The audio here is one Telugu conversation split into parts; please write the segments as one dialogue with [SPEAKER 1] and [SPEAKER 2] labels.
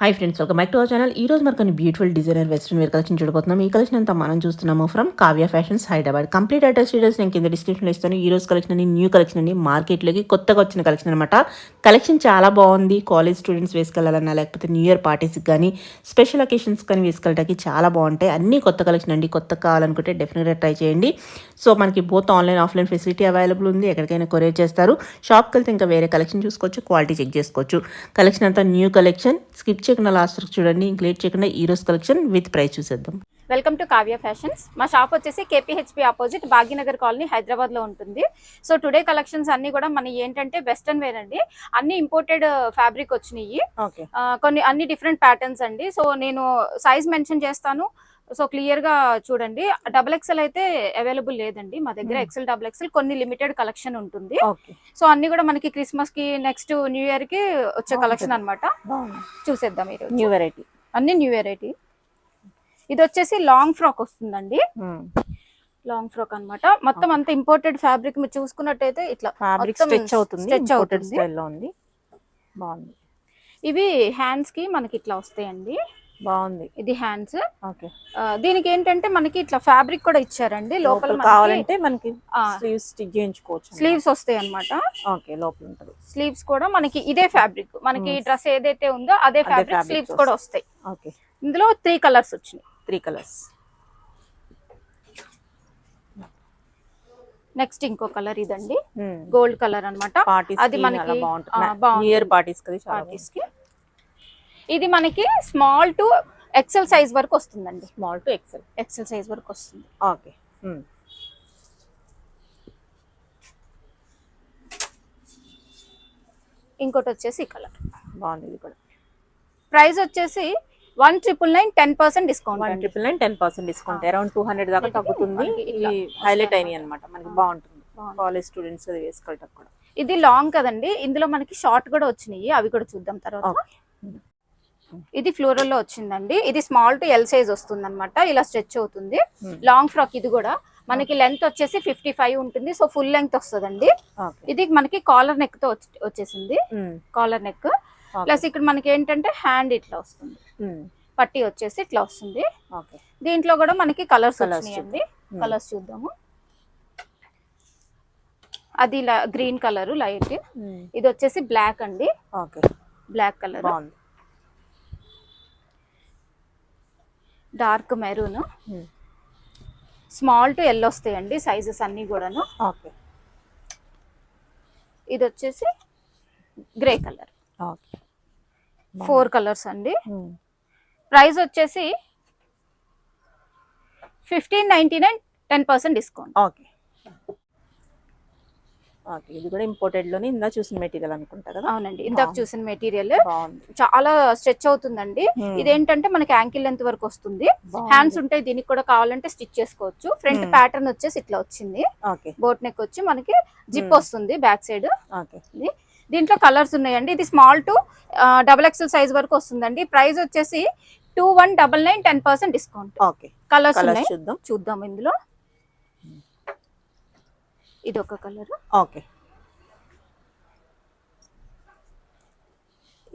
[SPEAKER 1] Hi friends, welcome back to our channel. ఈ రోజు మనకు beautiful designer western wear collection చూడబోతున్నాం. ఈ కలెక్షన్ అంతా మనం చూస్తున్నాము from Kavya fashions Hyderabad. Complete address details నేను కింద డిస్క్రిప్షన్లో ఇస్తాను. ఈ రోజు కలెక్షన్ అని న్యూ కలెక్షన్ అండి, మార్కెట్లోకి కొత్తగా వచ్చిన కలెక్షన్ అనమాట. కలెక్షన్ చాలా బాగుంది. కాలేజ్ స్టూడెంట్స్ వేసుకెళ్ళాలన్నా, లేకపోతే న్యూ ఇయర్ పార్టీస్కి కానీ, స్పెషల్ అకేషన్స్ కానీ వేసుకెళ్ళడానికి చాలా బాగుంటాయి. అన్ని కొత్త కలెక్షన్ అండి. కొత్త కావాలనుకుంటే డెఫినెట్గా ట్రై చేయండి. సో మనకి both online offline facility available ఉంది. ఎక్కడికైనా కొరియర్ చేస్తారు. షాప్కి వెళ్తే ఇంకా వేరే కలెక్షన్ చూసుకోవచ్చు, క్వాలిటీ చెక్ చేసుకోవచ్చు. కలెక్షన్ అంతా న్యూ కలెక్షన్. స్కిప్ చేయకుండా లాస్ట్ వరకు చూడండి. ఇంక్లేట్ చేయకుండా ఈ రోజు కలెక్షన్ విత్ ప్రైస్ చూసేద్దాం.
[SPEAKER 2] Welcome to Kavya fashions. మా షాప్ వచ్చేసి కేపీహెచ్పి ఆపోజిట్ భాగ్యనగర్ కాలనీ హైదరాబాద్ లో ఉంటుంది. సో టుడే కలెక్షన్స్ అన్ని కూడా మన ఏంటంటే వెస్టర్న్ వేర్ అండి. అన్ని ఇంపోర్టెడ్ ఫ్యాబ్రిక్ వచ్చినాయి. కొన్ని అన్ని డిఫరెంట్ ప్యాటర్న్స్ అండి. సో నేను సైజ్ మెన్షన్ చేస్తాను. సో క్లియర్ గా చూడండి. డబుల్ ఎక్స్ఎల్ అయితే అవైలబుల్ లేదండి మా దగ్గర. ఎక్స్ఎల్ డబుల్ ఎక్స్ఎల్ కొన్ని లిమిటెడ్ కలెక్షన్ ఉంటుంది. సో అన్ని కూడా మనకి క్రిస్మస్ కి నెక్స్ట్ న్యూ ఇయర్ కి వచ్చే కలెక్షన్ అన్నమాట. చూసేద్దాం ఈరోజు.
[SPEAKER 1] న్యూ వెరైటీ,
[SPEAKER 2] అన్ని న్యూ వెరైటీ. ఇది వచ్చేసి లాంగ్ ఫ్రాక్ వస్తుందండి. లాంగ్ ఫ్రాక్ అన్నమాట. మొత్తం అంత ఇంపోర్టెడ్ ఫ్యాబ్రిక్ మీరు చూసుకున్నట్టయితే ఇట్లా
[SPEAKER 1] ఫ్యాబ్రిక్ స్ట్రెచ్ అవుతుంది. స్టైల్లో ఉంది. బాగుంది.
[SPEAKER 2] ఇవి హ్యాండ్స్ కి మనకి ఇట్లా వస్తాయండి.
[SPEAKER 1] బాగుంది.
[SPEAKER 2] ఇది హ్యాండ్స్.
[SPEAKER 1] ఓకే.
[SPEAKER 2] దీనికి ఏంటంటే మనకి ఇట్లా ఫ్యాబ్రిక్ కూడా ఇచ్చారండి. లోపల
[SPEAKER 1] కావాలంటే మనకి స్లీవ్స్ స్టిచ్ చేయించుకోవచ్చు.
[SPEAKER 2] స్లీవ్స్ వస్తాయి అన్నమాట.
[SPEAKER 1] ఓకే, లోపల ఉంటుంది.
[SPEAKER 2] స్లీవ్స్ కూడా మనకి ఇదే ఫ్యాబ్రిక్. మనకి డ్రెస్ ఏదైతే ఉందో అదే ఫ్యాబ్రిక్. స్లీవ్స్ కూడా వస్తాయి.
[SPEAKER 1] ఓకే.
[SPEAKER 2] ఇందులో 3 కలర్స్ వచ్చినాయి.
[SPEAKER 1] 3 కలర్స్.
[SPEAKER 2] నెక్స్ట్ ఇంకో కలర్ ఇదండి, గోల్డ్ కలర్ అన్నమాట. అది మనకి
[SPEAKER 1] న్యూ ఇయర్ పార్టీస్ కి.
[SPEAKER 2] ఇది మనకి స్మాల్ టు ఎక్సెల్ సైజ్ వరకు వస్తుందండి.
[SPEAKER 1] స్మాల్ టు
[SPEAKER 2] ఎక్సెల్ సైజ్ వరకు వస్తుంది.
[SPEAKER 1] ఓకే.
[SPEAKER 2] ఇంకోటి వచ్చేసి ఈ కలర్
[SPEAKER 1] బాగుంది. ఇది కూడా
[SPEAKER 2] ప్రైస్ వచ్చేసి 1999 10% డిస్కౌంట్.
[SPEAKER 1] 1999 10% డిస్కౌంట్. అరౌండ్ 200 దాకా తగ్గుతుంది. ఇది హైలైట్ అయినాయి అన్నమాట. మనకి బాగుంటుంది. కాలేజ్ స్టూడెంట్స్ అది వేసుకోవడం కూడా.
[SPEAKER 2] ఇది లాంగ్ కదండి. ఇందులో మనకి షార్ట్ కూడా వచ్చినాయి. అవి కూడా చూద్దాం తర్వాత. ఇది ఫ్లోరల్ లో వచ్చిందండి. ఇది స్మాల్ టు ఎల్ సైజ్ వస్తుంది అనమాట. ఇలా స్ట్రెచ్ అవుతుంది. Long frock. ఇది కూడా మనకి లెంత్ వచ్చేసి 55 ఉంటుంది. సో ఫుల్ లెంగ్త్ వస్తుందండి. ఇది మనకి కాలర్ నెక్ తో వచ్చేసింది. కాలర్ నెక్ ప్లస్ ఇక్కడ మనకి ఏంటంటే హ్యాండ్ ఇట్లా వస్తుంది. పట్టి వచ్చేసి ఇట్లా వస్తుంది. దీంట్లో కూడా మనకి కలర్స్ వచ్చినాయండి. కలర్స్ చూద్దాము. అది గ్రీన్ కలర్ లైట్. ఇది వచ్చేసి బ్లాక్ అండి. Black colour. Dark maroon. Small to L వస్తాయండి సైజెస్ అన్ని కూడాను. ఇది వచ్చేసి గ్రే కలర్. 4 కలర్స్ అండి. ప్రైస్ వచ్చేసి 1599 10% డిస్కౌంట్.
[SPEAKER 1] ఓకే. ఓకే. ఇది కూడా ఇంపోర్టెడ్ లోనే ఇందా చూసిన మెటీరియల్ అనుకుంటా కదా.
[SPEAKER 2] అవునండి, ఇందాక చూసిన మెటీరియల్. చాలా స్ట్రెచ్ అవుతుందండి. ఇదేంటంటే మనకి యాంకిల్ లెంత్ వరకు వస్తుంది. హ్యాండ్స్ ఉంటాయి. దీనికి కూడా కావాలంటే స్టిచ్ చేసుకోవచ్చు. ఫ్రంట్ ప్యాటర్న్ వచ్చేసి ఇట్లా వచ్చింది. బోట్ నెక్ వచ్చి మనకి జిప్ వస్తుంది బ్యాక్ సైడ్. దీంట్లో కలర్స్ ఉన్నాయండి. ఇది small to double XL size వరకు వస్తుందండి. ప్రైస్ వచ్చేసి 2199 10% డిస్కౌంట్. కలర్స్ ఉన్నాయి, చూద్దాం. ఇందులో ఇది ఒక కలర్.
[SPEAKER 1] ఓకే.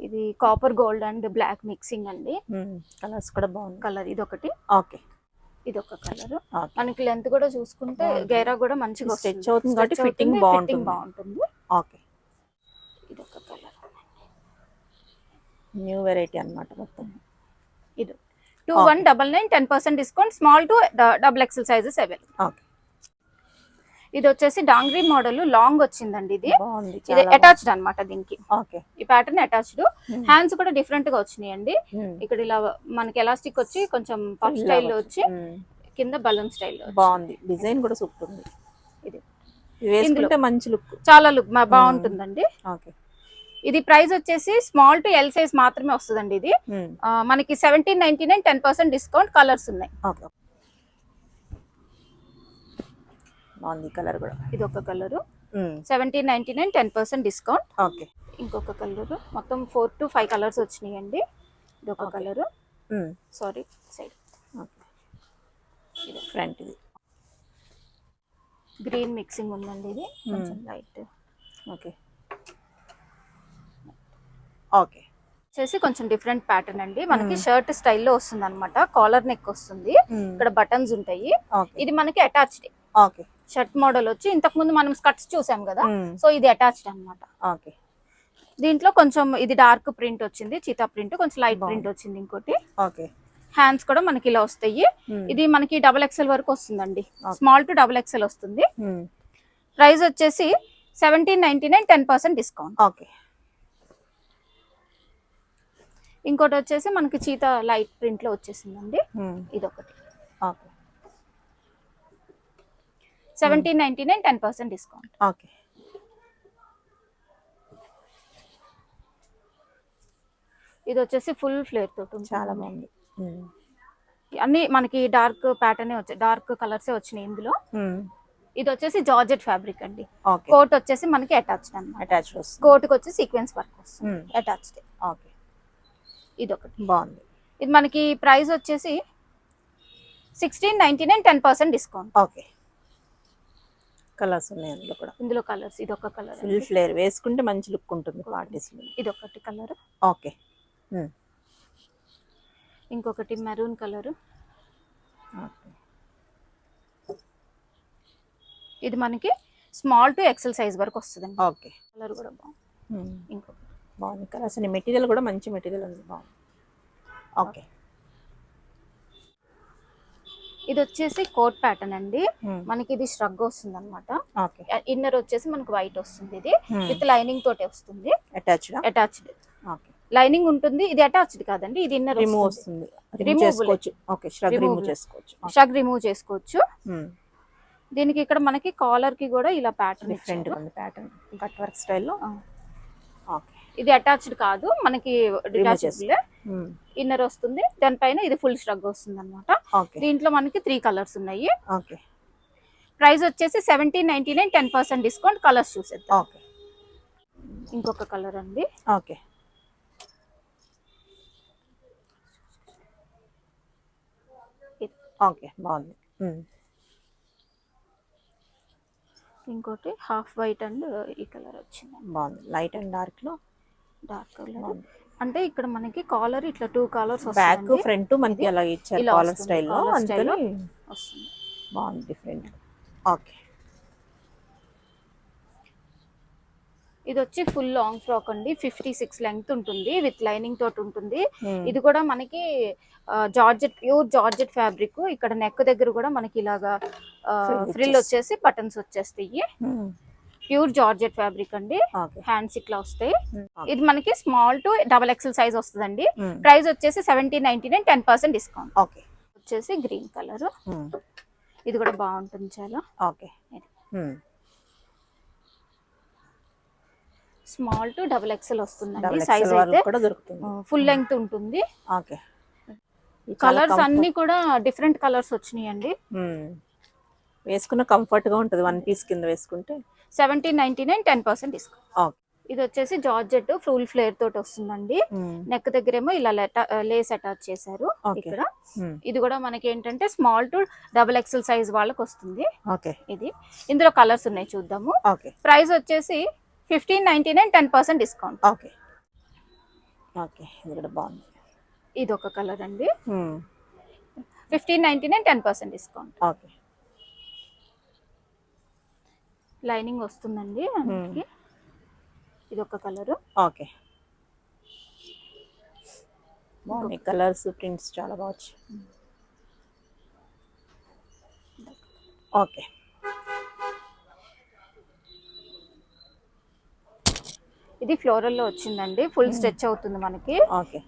[SPEAKER 2] ఇది copper gold and black mixing అండి.
[SPEAKER 1] కలర్స్ కూడా బాగుంది.
[SPEAKER 2] కలర్ ఇది ఒకటి.
[SPEAKER 1] ఓకే.
[SPEAKER 2] ఇది ఒక కలర్. మనకి లెంత్ కూడా చూసుకుంటే గైరా కూడా మంచిగా
[SPEAKER 1] స్ట్రెచ్ అవుతుంది కాబట్టి ఫిట్టింగ్ బాగుంటుంది. ఓకే.
[SPEAKER 2] ఇది ఒక కలర్.
[SPEAKER 1] న్యూ వెరైటీ అన్నమాట మొత్తం.
[SPEAKER 2] ఇది 2199 10% discount. Small to double XL sizes available.
[SPEAKER 1] Okay.
[SPEAKER 2] ఇది వచ్చేసి డాంగ్రీ మోడల్ లాంగ్ వచ్చిందండి. ఇది అటాచ్డ్ అన్నమాట దీనికి. ఈ ప్యాటర్న్ అటాచ్డ్. హ్యాండ్స్ కూడా డిఫరెంట్ గా వచ్చినాయండి. ఇక్కడ ఇలా మనకి ఎలాస్టిక్ వచ్చి కొంచెం పఫ్ స్టైల్ వచ్చి కింద బలూన్ స్టైల్
[SPEAKER 1] బాగుంది. డిజైన్ కూడా సూపర్ ఉంది. ఇది వేసుకుంటే మంచి లుక్,
[SPEAKER 2] చాలా లుక్ బాగుంటుందండి. ఇది ప్రైస్ వచ్చేసి స్మాల్ టు ఎల్ సైజ్ మాత్రమే వస్తుందండి. ఇది మనకి 1799 10% డిస్కౌంట్. కలర్స్ ఉన్నాయి.
[SPEAKER 1] కలర్ కూడా
[SPEAKER 2] ఇది ఒక కలర్. 1799 10% డిస్కౌంట్.
[SPEAKER 1] ఓకే.
[SPEAKER 2] ఇంకొక కలర్. మొత్తం 4 to 5 కలర్స్ వచ్చినాయండి. ఇది ఒక కలర్. Sorry side.
[SPEAKER 1] ఇది ఫ్రంట్. ఇది
[SPEAKER 2] గ్రీన్ మిక్సింగ్ ఉందండి. ఇది కొంచెం లైట్.
[SPEAKER 1] ఓకే. ఓకే.
[SPEAKER 2] వచ్చేసి కొంచెం డిఫరెంట్ ప్యాటర్న్ అండి, మనకి షర్ట్ స్టైల్లో వస్తుంది అనమాట. కాలర్ నెక్ వస్తుంది, ఇక్కడ బటన్స్ ఉంటాయి. ఇది మనకి అటాచ్డ్ షర్ట్ మోడల్ వచ్చి, ఇంతకు ముందు మనం స్కర్ట్స్ చూసాం కదా, సో ఇది అటాచ్డ్ అనమాట. దీంట్లో కొంచెం ఇది డార్క్ ప్రింట్ వచ్చింది, చీతా ప్రింట్, కొంచెం లైట్ ప్రింట్ వచ్చింది. ఇంకోటి హ్యాండ్స్ కూడా మనకి ఇలా వస్తాయి. ఇది మనకి XXL వరకు వస్తుందండి, స్మాల్ టు XXL వస్తుంది. ప్రైస్ వచ్చేసి 1799, 10% డిస్కౌంట్. ఇంకోటి వచ్చేసి మనకి చీతా లైట్ ప్రింట్ లో వచ్చేసిందండి, ఇదొకటి 1799, 10% డిస్కౌంట్. ఇది వచ్చేసి ఫుల్ ఫ్లేర్ తోటి
[SPEAKER 1] చాలా బాగుంది.
[SPEAKER 2] అన్ని మనకి డార్క్ ప్యాటర్న్ వచ్చాయి, డార్క్ కలర్స్ వచ్చినాయి ఇందులో. ఇది వచ్చేసి జార్జెట్ ఫ్యాబ్రిక్ అండి. కోట్ వచ్చేసి మనకి అటాచ్డ్ అన్నమాట. కోట్ కి వచ్చి సీక్వెన్స్ వర్క్ వస్తుంది అటాచ్డ్. ఇది ఒకటి
[SPEAKER 1] బాగుంది.
[SPEAKER 2] ఇది మనకి ప్రైస్ వచ్చేసి 1699, 10% డిస్కౌంట్.
[SPEAKER 1] కలర్స్ ఉన్నాయి అందులో కూడా.
[SPEAKER 2] ఇందులో కలర్స్, ఇది ఒక కలర్
[SPEAKER 1] ఫుల్ ఫ్లేర్ వేసుకుంటే మంచి లుక్ ఉంటుంది పార్టీస్ లో.
[SPEAKER 2] ఇది ఒకటి కలర్. ఇంకొకటి మెరూన్ కలర్. ఇది మనకి స్మాల్ టు XL సైజ్ వరకు వస్తుంది. కలర్ కూడా బాగుంది. ఇంకొకటి
[SPEAKER 1] బాగుంది కలర్స్. మెటీరియల్ కూడా మంచి మెటీరియల్ ఉంది, బాగుంది.
[SPEAKER 2] ఇది వచ్చేసి కోట్ ప్యాటర్న్ అండి, మనకి ఇది ష్రగ్ వస్తుంది అనమాట. ఇన్నర్ వచ్చేసి మనకి వైట్ వస్తుంది, ఇది విత్ లైనింగ్ తోటే వస్తుంది. అటాచ్డ్ లైనింగ్ ఉంటుంది, ఇది అటాచ్డ్ కాదండి, ఇది ఇన్నర్
[SPEAKER 1] వస్తుంది.
[SPEAKER 2] షగ్ రిమూవ్ చేసుకోవచ్చు. దీనికి ఇక్కడ మనకి కాలర్ కి కూడా ఇలా ప్యాటర్న్
[SPEAKER 1] డిఫరెంట్ ఉంది, ప్యాటర్న్ కట్ వర్క్ స్టైల్లో.
[SPEAKER 2] ఇది అటాచ్డ్ కాదు, మనకి ఇన్నర్ వస్తుంది, దానిపైన ఇది ఫుల్ ష్రగ్ వస్తుంది అనమాట. దీంట్లో మనకి 3 కలర్స్ ఉన్నాయి. ప్రైస్ వచ్చేసి 1799, 10% డిస్కౌంట్. కలర్స్ చూసేద్దాం. ఇంకొక కలర్ అండి.
[SPEAKER 1] బాగుంది.
[SPEAKER 2] ఇంకోటి హాఫ్ వైట్ అండ్ ఈ కలర్ వచ్చింది,
[SPEAKER 1] బాగుంది. లైట్ అండ్ డార్క్ లో
[SPEAKER 2] డార్క్ కలర్ అంటే ఇక్కడ మనకి కాలర్ ఇట్లా 2 కలర్స్
[SPEAKER 1] బ్యాక్ ఫ్రంట్ మనకి అలా ఇచ్చారు కాలర్ స్టైల్లో వస్తుంది. బాగుంది, డిఫరెంట్.
[SPEAKER 2] ఇది వచ్చి ఫుల్ లాంగ్ ఫ్రాక్ అండి, 56 లెంగ్త్ ఉంటుంది, విత్ లైనింగ్ తోటి ఉంటుంది. ఇది కూడా మనకి జార్జెట్, ప్యూర్ జార్జెట్ ఫ్యాబ్రిక్. ఇక్కడ నెక్ దగ్గర కూడా మనకి ఇలాగా ఫ్రిల్ వచ్చేసి బటన్స్ వచ్చేస్తాయి. ప్యూర్ జార్జెట్ ఫ్యాబ్రిక్ అండి, హ్యాండ్స్ ఇట్లా వస్తాయి. ఇది మనకి స్మాల్ టు XXL సైజ్ వస్తుందండి. ప్రైస్ వచ్చేసి 1799, 10% డిస్కౌంట్. వచ్చేసి గ్రీన్ కలర్, ఇది కూడా బాగుంటుంది చాలా. స్మాల్ టు XXL వస్తుందండి సైజ్ అయితే, ఫుల్ లెంగ్త్ ఉంటుంది. కలర్స్ అన్ని కూడా డిఫరెంట్ కలర్స్ వచ్చినాయండి.
[SPEAKER 1] వేసుకున్న కంఫర్ట్ గా ఉంటది, 1 పీస్ కింద వేసుకుంటే.
[SPEAKER 2] 1799, 10% డిస్కౌంట్. ఇది వచ్చేసి జార్జెట్ ఫుల్ ఫ్లేర్ తోటి వస్తుందండి. నెక్ దగ్గర ఏమో ఇలా లేస్ అటాచ్ చేశారు ఇక్కడ. ఇది కూడా మనకి ఏంటంటే స్మాల్ టు XXL సైజ్ వాళ్ళకి వస్తుంది. ఇది ఇందులో కలర్స్ ఉన్నాయి, చూద్దాము. ప్రైస్ వచ్చేసి 1599, 10% డిస్కౌంట్.
[SPEAKER 1] ఇది కూడా బాగుంది.
[SPEAKER 2] ఇది ఒక కలర్ అండి, 1599, 10% డిస్కౌంట్. లైనింగ్ వస్తుందండి. ఇది ఒక కలర్.
[SPEAKER 1] బాగుంది కలర్స్, ప్రింట్స్ చాలా బాగుంది.
[SPEAKER 2] ఇది ఫ్లోరల్ లో వచ్చిందండి, ఫుల్ స్ట్రెచ్ అవుతుంది మనకి.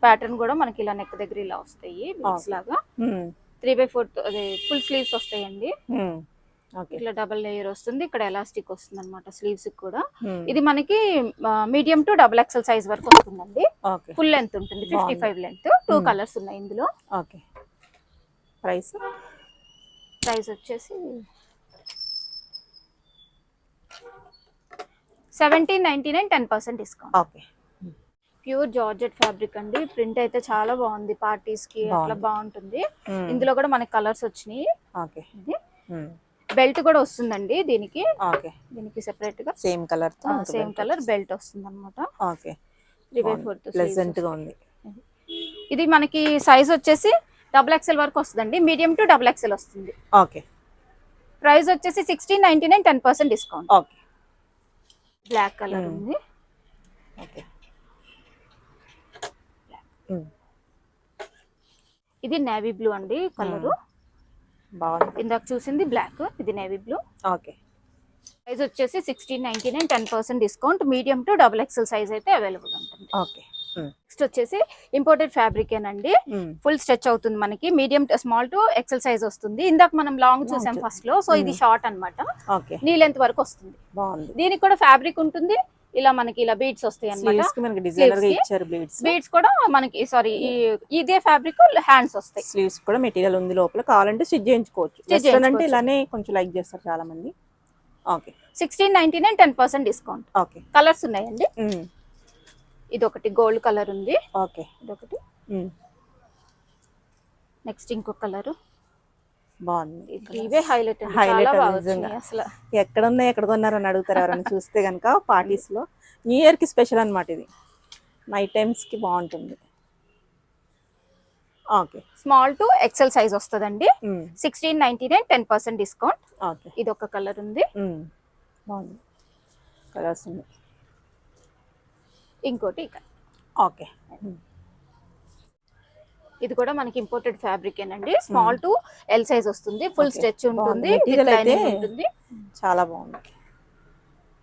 [SPEAKER 2] ప్యాటర్న్ కూడా మనకి ఇలా నెక్ దగ్గర ఇలా వస్తాయి, బీడ్స్ లాగా. 3/4 అదే ఫుల్ స్లీవ్స్ వస్తాయండి. ఇట్లా డబల్ లేయర్ వస్తుంది, ఇక్కడ ఎలాస్టిక్ వస్తుంది అనమాట స్లీవ్స్ కూడా. ఇది మనకి మీడియం టు XXL సైజ్ వరకు వస్తుందండి. ఫుల్ లెంత్ ఉంటుంది, 55 లెంత్. 2 కలర్స్ ఉన్నాయి ఇందులో.
[SPEAKER 1] ప్రైస్
[SPEAKER 2] వచ్చేసి 1799, 10% డిస్కౌంట్. ప్యూర్ జార్జెట్ ఫ్యాబ్రిక్ అండి, ప్రింట్ అయితే చాలా బాగుంది, పార్టీస్ కి అట్లా బాగుంటుంది. ఇందులో కూడా మనకి కలర్స్ వచ్చినాయి. బెల్ట్ కూడా వస్తుందండి దీనికి. దీనికి సెపరేట్ గా
[SPEAKER 1] సేమ్ కలర్
[SPEAKER 2] బెల్ట్ వస్తుంది అనమాట. 3/4
[SPEAKER 1] ప్లెజెంట్ గా ఉంది.
[SPEAKER 2] ఇది మనకి సైజ్ వచ్చేసి XXL వరకు వస్తుందండి, మీడియం టు XXL వస్తుంది.
[SPEAKER 1] ఓకే.
[SPEAKER 2] ప్రైస్ వచ్చేసి 1699, 10% డిస్కౌంట్.
[SPEAKER 1] ఓకే.
[SPEAKER 2] బ్లాక్ కలర్ ఉంది.
[SPEAKER 1] ఓకే.
[SPEAKER 2] ఇది నేవీ బ్లూ అండి కలరు.
[SPEAKER 1] బాగుంది.
[SPEAKER 2] ఇందాక చూసింది బ్లాక్, ఇది నేవీ బ్లూ.
[SPEAKER 1] ఓకే.
[SPEAKER 2] ప్రైస్ వచ్చేసి 1699, 10% discount. Medium to XXL size అయితే అవైలబుల్ ఉంటుంది.
[SPEAKER 1] ఓకే.
[SPEAKER 2] నెక్స్ట్ వచ్చేసి ఇంపోర్టెడ్ ఫ్యాబ్రిక్ ఏనండి, ఫుల్ స్ట్రెచ్ అవుతుంది మనకి, medium small to XL size వస్తుంది. ఇందాక మనం లాంగ్ చూసాం ఫస్ట్ లో, సో ఇది షార్ట్ అన్నమాట.
[SPEAKER 1] ఓకే.
[SPEAKER 2] నీ లెంత్ వరకు వస్తుంది.
[SPEAKER 1] బాగుంది.
[SPEAKER 2] దీనికి కూడా ఫ్యాబ్రిక్ ఉంటుంది, ఇలా మనకి ఇలా బీడ్స్ వస్తాయి అన్నమాట. బీడ్స్ కూడా మనకి సారీ ఇదే ఫ్యాబ్రిక్ హ్యాండ్స్ వస్తాయి.
[SPEAKER 1] స్లీవ్స్ కూడా మెటీరియల్ ఉంది లోపల, కావాలంటే స్టిచ్ చేయించుకోవచ్చు. అంటే ఇలానే కొంచెం లైక్ చేస్తారు చాలా మంది. ఓకే.
[SPEAKER 2] 1699, 10% డిస్కౌంట్.
[SPEAKER 1] ఓకే.
[SPEAKER 2] కలర్స్ ఉన్నాయండి. ఇది ఒకటి గోల్డ్ కలర్ ఉంది.
[SPEAKER 1] ఓకే.
[SPEAKER 2] ఇదొకటి. నెక్స్ట్ ఇంకో కలర్
[SPEAKER 1] బాగుంది.
[SPEAKER 2] ఇవే హైలైట్ అసలు.
[SPEAKER 1] ఎక్కడ ఉన్నాయి, ఎక్కడ కొన్నారు అని అడుగుతారు ఎవరైనా చూస్తే కనుక. పార్టీస్ లో న్యూ ఇయర్ కి స్పెషల్ అన్నమాట ఇది, నైట్ టైమ్స్ కి బాగుంటుంది. Okay.
[SPEAKER 2] Small to XL size వస్తుందండి. 1699, 10% డిస్కౌంట్.
[SPEAKER 1] ఓకే.
[SPEAKER 2] ఇది ఒక కలర్ ఉంది.
[SPEAKER 1] బాగుంది. కలర్స్ ఉన్నాయి.
[SPEAKER 2] ఇంకోటి
[SPEAKER 1] ఓకే.
[SPEAKER 2] ఇది కూడా మనకి ఇంపోర్టెడ్ ఫ్యాబ్రిక్ ఏనండి, స్మాల్ టు L సైజ్ వస్తుంది, ఫుల్ స్ట్రెచ్ ఉంటుంది,
[SPEAKER 1] చాలా బాగుంది.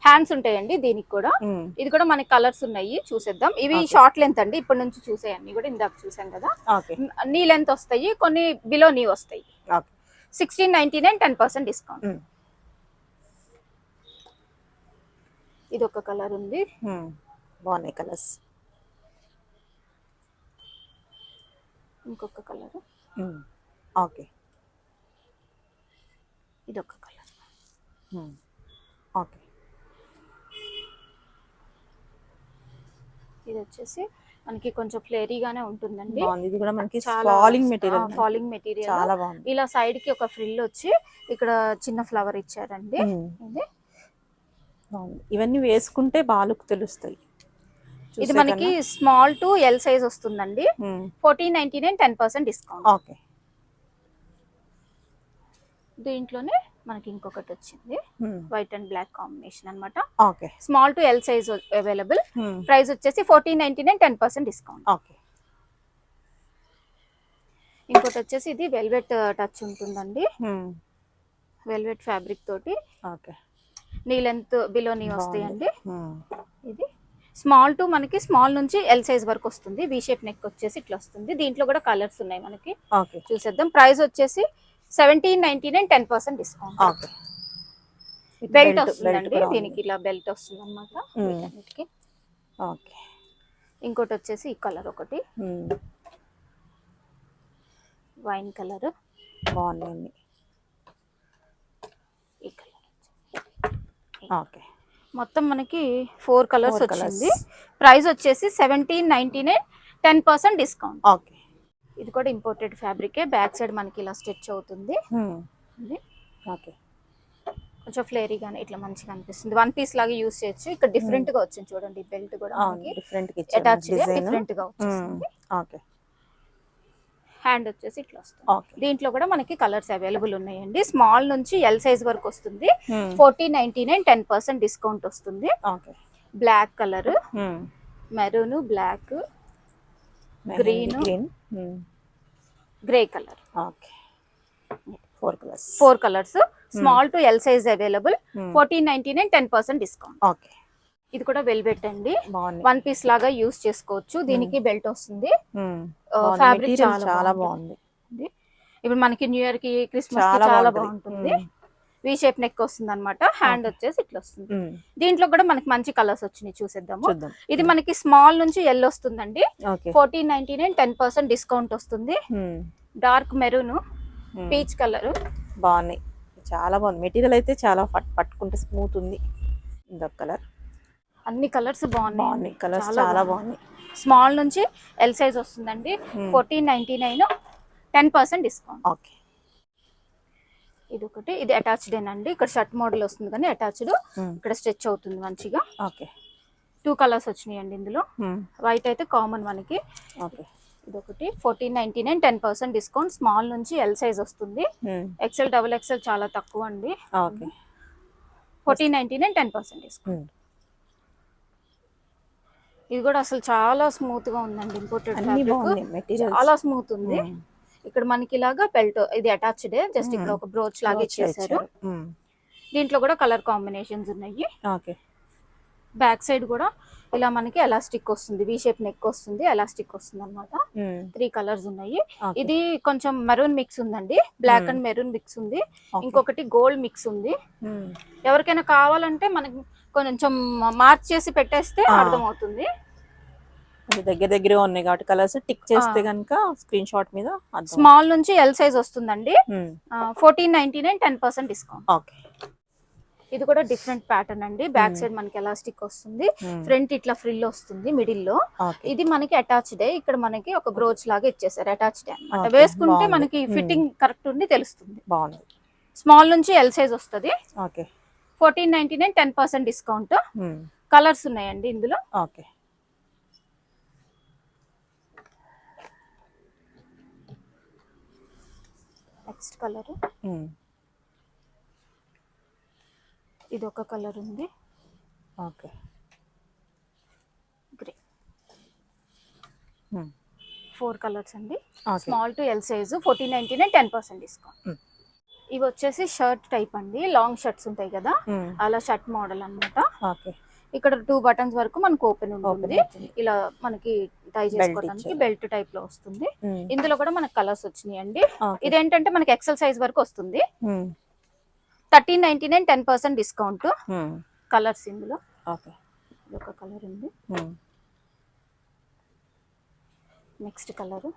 [SPEAKER 2] హ్యాండ్స్ ఉంటాయండి దీనికి కూడా. ఇది కూడా మనకి కలర్స్ ఉన్నాయి, చూసేద్దాం. ఇవి షార్ట్ లెంత్ అండి, ఇప్పటి నుంచి చూసేయన్ని కూడా ఇందాక చూసాం కదా. నీ లెంత్ వస్తాయి, కొన్ని బిలో నీ వస్తాయి. 1699, 10% డిస్కౌంట్. ఇది ఒక కలర్ ఉంది.
[SPEAKER 1] బాగున్నాయి కలర్స్.
[SPEAKER 2] ఇంకొక కలర్.
[SPEAKER 1] ఓకే.
[SPEAKER 2] ఇది ఒక కలర్.
[SPEAKER 1] ఓకే.
[SPEAKER 2] ఇది వచ్చేసి మనకి కొంచెం ఫ్లేరీగానే ఉంటుందండి.
[SPEAKER 1] ఇది కూడా మనకి ఫాలింగ్ మెటీరియల్ చాలా బాగుంది.
[SPEAKER 2] ఇలా సైడ్ కి ఒక ఫ్రిల్ వచ్చి ఇక్కడ చిన్న ఫ్లవర్ ఇచ్చారండి. ఇది
[SPEAKER 1] ఇవన్నీ వేసుకుంటే బాలుకు తెలుస్తాయి.
[SPEAKER 2] ఇది మనకి స్మాల్ టు L సైజ్ వస్తుందండి. 1499, 10% డిస్కౌంట్.
[SPEAKER 1] ఓకే.
[SPEAKER 2] దీంట్లోనే మనకి ఇంకొకటి వచ్చింది, వైట్ అండ్ బ్లాక్ కాంబినేషన్ అన్నమాట.
[SPEAKER 1] Okay.
[SPEAKER 2] Small to L size available. Price వచ్చేసి 1499, 10% డిస్కౌంట్.
[SPEAKER 1] ఓకే.
[SPEAKER 2] ఇంకోటి వచ్చేసి ఇది వెల్వెట్ టచ్ ఉంటుందండి, వెల్వెట్ ఫ్యాబ్రిక్ తోటి.
[SPEAKER 1] ఓకే.
[SPEAKER 2] నీ లెంత్ బిలో నీ వస్తాయండి. ఇది స్మాల్ టు మనకి స్మాల్ నుంచి L సైజ్ వరకు వస్తుంది. వి షేప్ నెక్ వచ్చేసి ఇట్లా వస్తుంది. దీంట్లో కూడా కలర్స్ ఉన్నాయి మనకి, చూసేద్దాం. ప్రైస్ వచ్చేసి 1799, 10% డిస్కౌంట్. బెల్ట్ వస్తుందండి దీనికి, ఇలా బెల్ట్ వస్తుంది అన్నమాట. ఇంకోటి వచ్చేసి ఈ కలర్ ఒకటి, వైన్ కలర్.
[SPEAKER 1] బాగుంది.
[SPEAKER 2] ఈ కలర్
[SPEAKER 1] ఓకే.
[SPEAKER 2] మొత్తం మనకి 4 కలర్స్ వచ్చింది. ప్రైస్ వచ్చేసి 1799, 10% డిస్కౌంట్.
[SPEAKER 1] ఓకే.
[SPEAKER 2] ఇది కూడా ఇంపోర్టెడ్ ఫ్యాబ్రిక్, బ్యాక్ సైడ్ మనకి ఇలా స్టిచ్ అవుతుంది.
[SPEAKER 1] ఓకే.
[SPEAKER 2] కొంచెం ఫ్లేరీగానే ఇట్లా మంచిగా అనిపిస్తుంది. వన్ పీస్ లాగా యూస్ చేయొచ్చు. ఇక్కడ డిఫరెంట్ గా వచ్చింది చూడండి, బెల్ట్ కూడా డిఫరెంట్ గా వచ్చింది.
[SPEAKER 1] ఓకే.
[SPEAKER 2] హ్యాండ్ వచ్చేసి ఇట్లా వస్తుంది. దీంట్లో కూడా మనకి కలర్స్ అవైలబుల్ ఉన్నాయండి. స్మాల్ నుంచి L సైజ్ వరకు వస్తుంది. 1499, 10% డిస్కౌంట్ వస్తుంది. Black colour, maroon, black, green, grey colour. 4 colours. Small to L size available. 1499, 10% discount.
[SPEAKER 1] Okay.
[SPEAKER 2] ఇది కూడా వెల్వెట్ అండి, వన్ పీస్ లాగా యూస్ చేసుకోవచ్చు. దీనికి బెల్ట్ వస్తుంది. ఫ్యాబ్రిక్ చాలా బాగుంది. ఇప్పుడు మనకి న్యూ ఇయర్ కి, క్రిస్మస్ కి చాలా బాగుంటుంది. వి షేప్ నెక్ వస్తుంది అన్నమాట. హ్యాండ్ వచ్చేసి ఇట్లా వస్తుంది. దీంట్లో కూడా మనకి మంచి కలర్స్ వచ్చినాయి, చూసేద్దాము. ఇది మనకి స్మాల్ నుంచి L వస్తుందండి. 1499, 10% డిస్కౌంట్ వస్తుంది. Dark maroon, peach colour.
[SPEAKER 1] బాగున్నాయి, చాలా బాగుంది. మెటీరియల్ అయితే చాలా పట్టుకుంటే స్మూత్ ఉంది. ఇంకొక కలర్.
[SPEAKER 2] అన్ని కలర్స్ బాగున్నాయి,
[SPEAKER 1] కలర్స్ చాలా బాగున్నాయి.
[SPEAKER 2] స్మాల్ నుంచి L సైజ్ వస్తుందండి. 1499, 10% డిస్కౌంట్.
[SPEAKER 1] ఓకే.
[SPEAKER 2] ఇది ఒకటి, ఇది అటాచ్డ్ అండి. ఇక్కడ షర్ట్ మోడల్ వస్తుంది కానీ అటాచ్డ్, ఇక్కడ స్ట్రెచ్ అవుతుంది మంచిగా.
[SPEAKER 1] ఓకే.
[SPEAKER 2] 2 కలర్స్ వచ్చినాయండి ఇందులో. వైట్ అయితే కామన్ మనకి.
[SPEAKER 1] ఓకే.
[SPEAKER 2] ఇదొకటి 1499, 10% డిస్కౌంట్. స్మాల్ నుంచి ఎల్ సైజ్ వస్తుంది. ఎక్సెల్, డబుల్ ఎక్సెల్ చాలా తక్కువ అండి.
[SPEAKER 1] ఓకే.
[SPEAKER 2] 1499, 10% డిస్కౌంట్. ఇది కూడా అసలు చాలా స్మూత్ గా ఉందండి. ఇంపోర్టెడ్ ఫ్యాబ్రిక్ చాలా స్మూత్ ఉంది. ఇక్కడ మనకి ఇలాగా బెల్ట్ ఇది అటాచ్డ్, జస్ట్ ఇక్కడ ఒక బ్రోచ్ లాగా ఇచ్చేసారు. దీంట్లో కూడా కలర్ కాంబినేషన్స్ ఉన్నాయి.
[SPEAKER 1] ఓకే.
[SPEAKER 2] బ్యాక్ సైడ్ కూడా ఇలా మనకి ఎలాస్టిక్ వస్తుంది, వి షేప్ నెక్ వస్తుంది, ఎలాస్టిక్ వస్తుంది అనమాట. 3 కలర్స్ ఉన్నాయి. ఇది కొంచెం మెరూన్ మిక్స్ ఉందండి, బ్లాక్ అండ్ మెరూన్ మిక్స్ ఉంది. ఇంకొకటి గోల్డ్ మిక్స్ ఉంది. ఎవరికైనా కావాలంటే మనకి కొంచెం మార్క్ చేసి పెట్టేస్తే అర్థమవుతుంది.
[SPEAKER 1] దగ్గర దగ్గర ఉన్నాయి కాబట్టి కలర్స్ టిక్ చేస్తే గనుక స్క్రీన్ షాట్ మీద.
[SPEAKER 2] స్మాల్ నుంచి ఎల్ సైజ్ వస్తుందండి. 1499, 10% డిస్కౌంట్.
[SPEAKER 1] ఓకే.
[SPEAKER 2] ఇది కూడా డిఫరెంట్ ప్యాటర్న్ అండి. బ్యాక్ సైడ్ మనకి ఎలాస్టిక్ వస్తుంది, ఫ్రంట్ ఇట్లా ఫ్రిల్ వస్తుంది మిడిల్ లో. ఇది మనకి అటాచ్డ్, ఇక్కడ మనకి ఒక బ్రోచ్ లాగా ఇచ్చేసారు, అటాచ్డ్ అన్నమాట. వేసుకుంటే మనకి ఫిట్టింగ్ కరెక్ట్ ఉంది, తెలుస్తుంది.
[SPEAKER 1] బాగుంది.
[SPEAKER 2] స్మాల్ నుంచి ఎల్ సైజ్ వస్తుంది.
[SPEAKER 1] ఓకే.
[SPEAKER 2] 1499, 10% డిస్కౌంట్. కలర్స్ ఉన్నాయండి ఇందులో.
[SPEAKER 1] ఓకే.
[SPEAKER 2] నెక్స్ట్ కలర్ ఇది ఒక కలర్ ఉంది.
[SPEAKER 1] ఓకే.
[SPEAKER 2] గ్రే. 4 కలర్స్ అండి. Small to L size 1499, 10% discount. ఇవి వచ్చేసి షర్ట్ టైప్ అండి, లాంగ్ షర్ట్స్ ఉంటాయి కదా అలా షర్ట్ మోడల్ అన్నమాట. ఇక్కడ 2 బటన్స్ వరకు మనకు ఓపెన్ ఉంటుంది. ఇలా మనకి టై చేసుకోవడానికి బెల్ట్ టైప్ లో వస్తుంది. ఇందులో కూడా మనకి కలర్స్ వచ్చినాయండి. ఇదేంటంటే మనకి ఎక్సెల్ సైజ్ వరకు వస్తుంది. 1399, 10% డిస్కౌంట్. కలర్స్ ఇందులో. ఒక కలర్ ఉంది. నెక్స్ట్ కలర్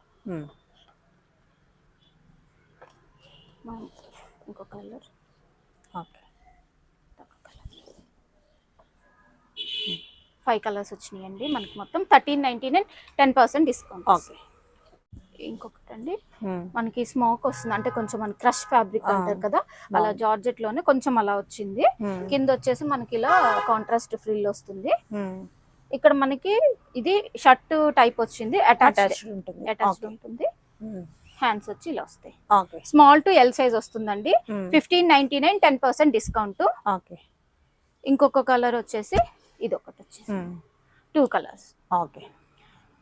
[SPEAKER 2] ఇంకో కలర్. 5 కలర్స్ వచ్చినాయండి మనకి మొత్తం. 1399, 10% డిస్కౌంట్. ఇంకొకటి అండి మనకి స్మోక్ వస్తుంది, అంటే కొంచెం మన క్రష్ ఫ్యాబ్రిక్ అంటారు కదా అలా, జార్జెట్ లోనే కొంచెం అలా వచ్చింది. కింద వచ్చేసి మనకి ఇలా కాంట్రాస్ట్ ఫ్రిల్ వస్తుంది. ఇక్కడ మనకి ఇది షర్ట్ టైప్ వచ్చింది, అటాచ్డ్ ఉంటుంది. హ్యాండ్స్ వచ్చి ఇలా వస్తాయి. స్మాల్ టు ఎల్ సైజ్ వస్తుందండి. 1599, 10% డిస్కౌంట్. ఇంకొక కలర్ వచ్చేసి ఇది ఒకటి వచ్చేసి 2 కలర్స్.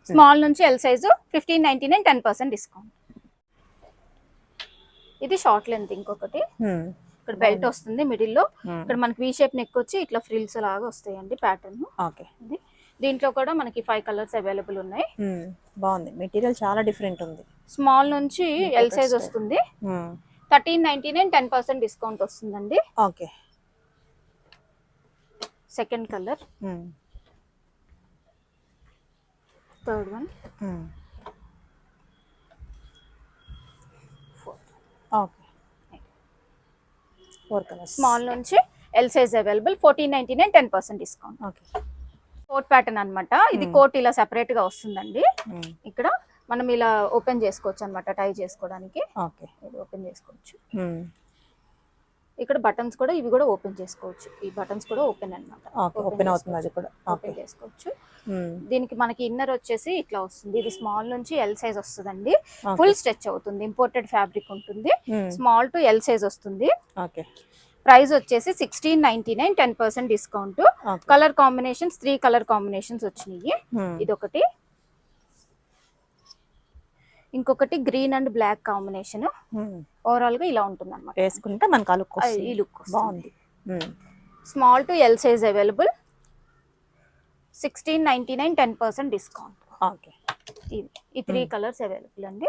[SPEAKER 2] స్మాల్ నుంచి ఎల్ సైజు 1599, 10% డిస్కౌంట్. ఇది షార్ట్ లెంత్. ఇంకొకటి ఇక్కడ బెల్ట్ వస్తుంది మిడిల్ లో. ఇక్కడ మనకి వి షేప్ నెక్ వచ్చి ఇట్లా ఫ్రిల్స్ లాగా వస్తాయండి ప్యాటర్న్. దీంట్లో కూడా మనకి 5 కలర్స్ అవైలబుల్ ఉన్నాయి.
[SPEAKER 1] బాగుంది, మెటీరియల్ చాలా డిఫరెంట్ ఉంది.
[SPEAKER 2] స్మాల్ నుంచి ఎల్ సైజ్ వస్తుంది. 1399, 10% డిస్కౌంట్ వస్తుందండి.
[SPEAKER 1] Okay.
[SPEAKER 2] Second colour. Third one.
[SPEAKER 1] Okay. 4 colours.
[SPEAKER 2] Small నుంచి L size available. 1499, 10% discount.
[SPEAKER 1] Okay.
[SPEAKER 2] Coat pattern అన్నమాట. ఇది కోట్ ఇలా సెపరేట్ గా వస్తుందండి. ఇక్కడ మనం ఇలా ఓపెన్ చేసుకోవచ్చు అన్నమాట, టై చేసుకోవడానికి. ఓపెన్ చేసుకోవచ్చు. ఇక్కడ బటన్స్ కూడా ఇవి కూడా ఓపెన్ చేసుకోవచ్చు. ఈ బటన్స్ కూడా ఓపెన్ అన్నమాట,
[SPEAKER 1] ఓపెన్ అవుతుంది, అది కూడా
[SPEAKER 2] ఓపెన్ చేసుకోవచ్చు. దీనికి మనకి ఇన్నర్ వచ్చేసి ఇట్లా వస్తుంది. ఇది స్మాల్ నుంచి ఎల్ సైజ్ వస్తుందండి. ఫుల్ స్ట్రెచ్ అవుతుంది, ఇంపోర్టెడ్ ఫ్యాబ్రిక్ ఉంటుంది. స్మాల్ టు ఎల్ సైజ్ వస్తుంది. ప్రైస్ వచ్చేసి 1699, 10% discount. Colour combinations 3 colour combinations వచ్చినాయి. ఇదొకటి, ఇంకొకటి green and black combination. Overall గా ఇలా ఉంటుంది అన్నమాట.
[SPEAKER 1] వేసుకుంటే మనకు
[SPEAKER 2] ఈ లుక్ బాగుంది. Small to L size available. 1699, 10% discount. ఈ 3 కలర్స్ అవైలబుల్ అండి.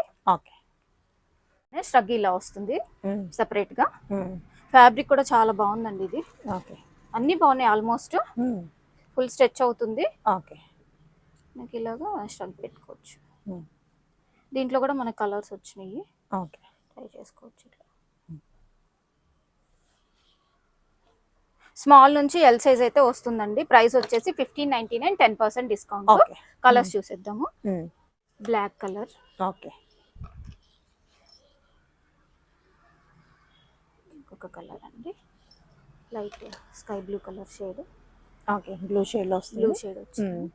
[SPEAKER 2] స్ట్రగ్ ఇలా వస్తుంది సెపరేట్ గా. ఫ్యాబ్రిక్ కూడా చాలా బాగుందండి. ఇది అన్ని బాగున్నాయి ఆల్మోస్ట్. ఫుల్ స్ట్రెచ్ అవుతుంది. నాకు ఇలాగా స్ట్రగ్ పెట్టుకోవచ్చు. దీంట్లో కూడా మనకి కలర్స్ వచ్చినాయి, ట్రై చేసుకోవచ్చు. ఇట్లా స్మాల్ నుంచి ఎల్ సైజ్ అయితే వస్తుందండి. ప్రైస్ వచ్చేసి 1599, 10% డిస్కౌంట్. కలర్స్ చూసేద్దాము. Black colour. ఇంకొక కలర్ అండి, light sky blue colour shade.
[SPEAKER 1] Okay, blue shade లో వస్తుంది.
[SPEAKER 2] బ్లూ షేడ్ వచ్చింది.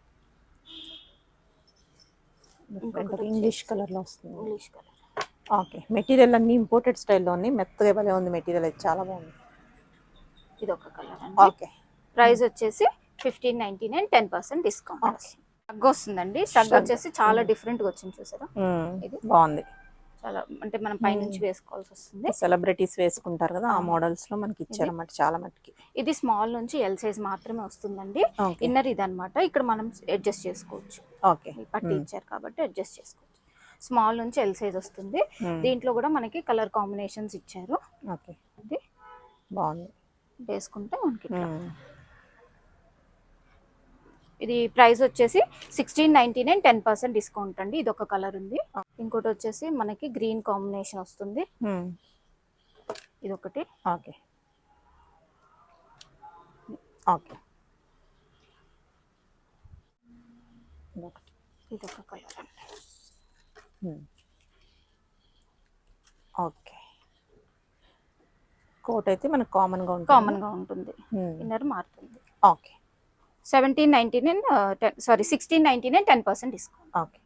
[SPEAKER 2] ఇంకొకటి
[SPEAKER 1] ఇంగ్లీష్ కలర్ లో వస్తుంది.
[SPEAKER 2] English colour.
[SPEAKER 1] ఓకే, మెటీరియల్ అన్ని ఇంపోర్టెడ్ స్టైల్లో ఉంది, మెత్తగా భలే ఉంది మెటీరియల్ అయితే, చాలా బాగుంది.
[SPEAKER 2] ఇది ఒక కలర్ అండి.
[SPEAKER 1] ఓకే,
[SPEAKER 2] ప్రైస్ వచ్చేసి 1599, 10% డిస్కౌంట్. స్టగ్ వస్తుందండి. స్టగ్ వచ్చేసి చాలా డిఫరెంట్ గా వచ్చింది, చూసారా? ఇది
[SPEAKER 1] బాగుంది.
[SPEAKER 2] చాలా అంటే మనం పైనుంచి వేసుకోవాల్సి వస్తుంది.
[SPEAKER 1] సెలబ్రిటీస్ వేసుకుంటారు కదా, ఆ మోడల్స్ లో మనకి ఇచ్చారన్నమాట చాలా మట్టుకి.
[SPEAKER 2] ఇది స్మాల్ నుంచి ఎల్ సైజ్ మాత్రమే వస్తుందండి. ఇన్నర్ ఇది అన్నమాట. ఇక్కడ మనం అడ్జస్ట్ చేసుకోవచ్చు.
[SPEAKER 1] ఓకే,
[SPEAKER 2] పట్టి ఇచ్చారు కాబట్టి అడ్జస్ట్ చేసుకోవచ్చు. స్మాల్ నుంచి ఎల్ సైజ్ వస్తుంది. దీంట్లో కూడా మనకి కలర్ కాంబినేషన్స్ ఇచ్చారు.
[SPEAKER 1] ఓకే,
[SPEAKER 2] ఇది
[SPEAKER 1] బాగుంది.
[SPEAKER 2] వేసుకుంటే మనకి ఇది ప్రైస్ వచ్చేసి 1699, 10% డిస్కౌంట్ అండి. ఇది ఒక కలర్ ఉంది. ఇంకోటి వచ్చేసి మనకి గ్రీన్ కాంబినేషన్ వస్తుంది. ఇది ఒకటి.
[SPEAKER 1] ఓకే, ఓకే,
[SPEAKER 2] ఇది ఒక కలర్ అండి.
[SPEAKER 1] ఓకే, కోట్ అయితే మనకు కామన్ గా
[SPEAKER 2] ఉంటుంది. ఇన్నర్ మారుతుంది.
[SPEAKER 1] Okay,
[SPEAKER 2] 1699, 10% discount.
[SPEAKER 1] ఓకే.